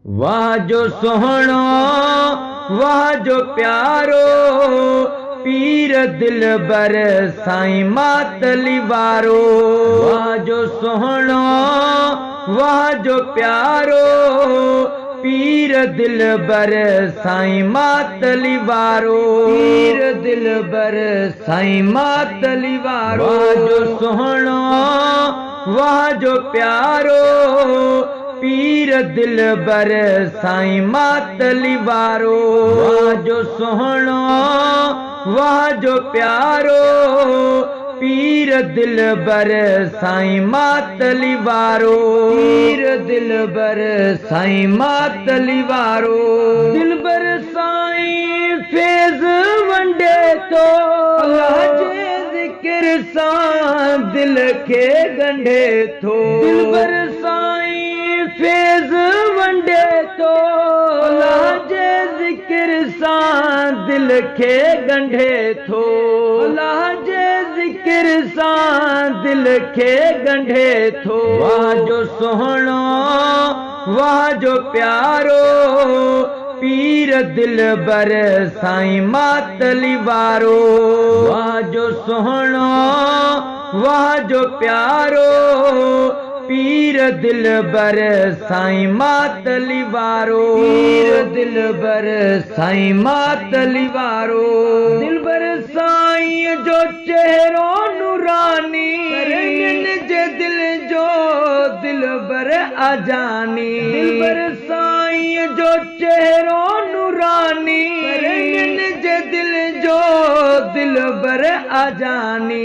वाह जो सोहणो वाह जो प्यारो पीर दिलबर साईं मातली वारो। वाह जो सोहणो वाह जो प्यारो पीर दिलबर साईं मातली वारो। पीर दिलबर साईं मातली वारो। वाह जो सोहणो वाह जो प्यारो पीर दिलबर साईं मातली वारो। वाह जो सोहणो वाह जो प्यारो पीर दिलबर साईं मातली वारो। पीर दिलबर साईं मातली वारो। दिलबर साईं फैज़ वंडे तो अल्लाह जे ज़िक्र सां दिल खे ॻंढे थो। दिलबर साईं फैज़ वंडे तो अल्लाह जे ज़िक्र सां दिल खे ॻंढे थो। अल्लाह जे ज़िक्र सां दिल खे ॻंढे थो। वाह जो सोहणो वाह जो प्यारो पीर दिलबर साईं मातली वारो। वाह जो सोहणो वाह जो प्यारो पीर दिलबर साईं मातली वारो। पीर दिलबर साईं मातली वारो। दिलबर साईं जो चेहरो नूरानी जे दिल जो दिलबर आजानी। दिलबर साईं जो चेहरो नूरानी जे दिल जो दिलबर आजानी।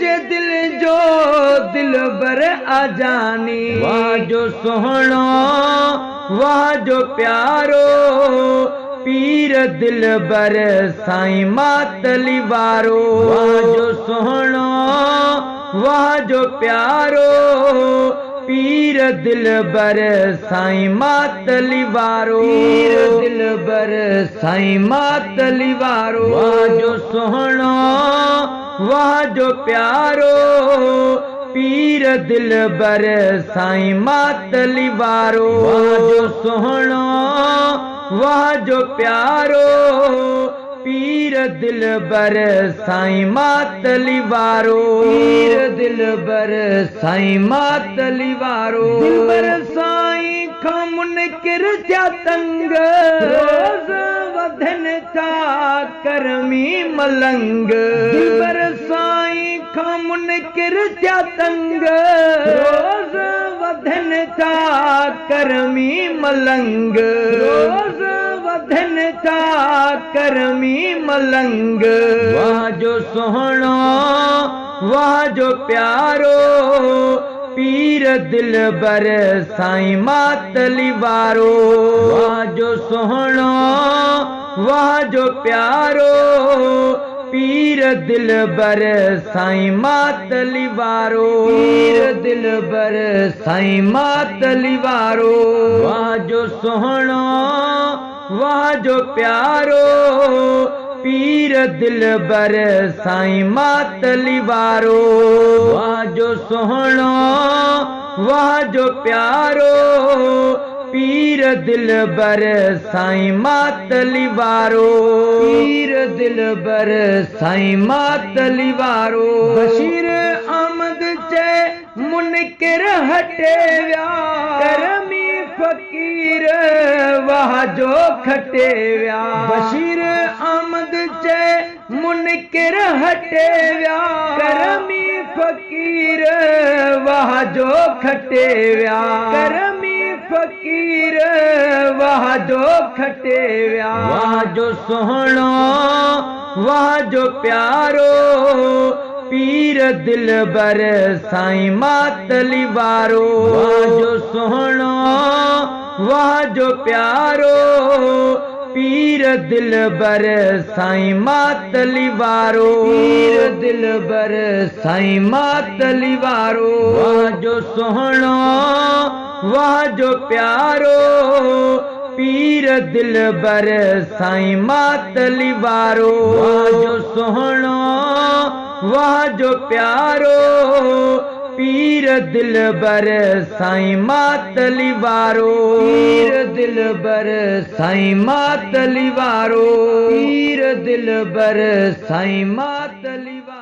जे दिल जो दिलबर आजानी। वाह जो सोहणो वाह जो प्यारो पीर दिलबर साईं मातली वारो। वाह जो सोहणो वाह जो प्यारो पीर दिलबर साईं मातली वारो। पीर दिलबर साईं मातली वारो। वाह जो सोहणो वाह जो प्यारो पीर दिलबर साईं मातली वारो। वाह जो सोहणो वाह जो प्यारो पीर दिलबर साईं मातली वारो। पीर दिलबर साईं मातली वारो। दिलबर साईं खां मुनकिर थिया तंग रोज़ वधनि था करमी मलंग। दिलबर साईं खां मुनकिर थिया तंग रोज़ वधनि था करमी मलंग। रोज़ वधनि था करमी मलंग। वाह जो सोहणो वाह जो प्यारो पीर दिलबर साईं मातली वारो। वाह जो सोहणो वाह जो प्यारो पीर दिलबर साईं मातली वारो। पीर दिलबर साईं मातली वारो। वाह जो सोहणो वाह जो प्यारो पीर दिलबर साईं मातली वारो। वाह जो सोहणो वाह जो प्यारो पीर दिलबर साईं मातली वारो। पीर दिलबर साईं मातली वारो। बशीर अहमद चए मुनकिर हटे विया करमी फ़कीर वाह जो खटे विया। बशीर अहमद चए मुनकिर हटे विया करमी फ़कीर वाह जो खटे विया। करमी फ़कीर वाह जो खटे विया। वाह जो सोहणो वाह जो प्यारो पीर दिलबर साईं मातली वारो। वाह जो सोहणो वाह जो प्यारो पीर दिलबर साईं मातली वारो। पीर दिलबर साईं मातली वारो। वाह जो सोहणो वाह जो प्यारो पीर दिलबर साईं मातली वारो। वाह जो सोहणो वाह जो प्यारो पीर दिलबर साईं मातली वारो पीर दिलबर साईं मातली वारो पीर दिलबर साईं मातली वारो।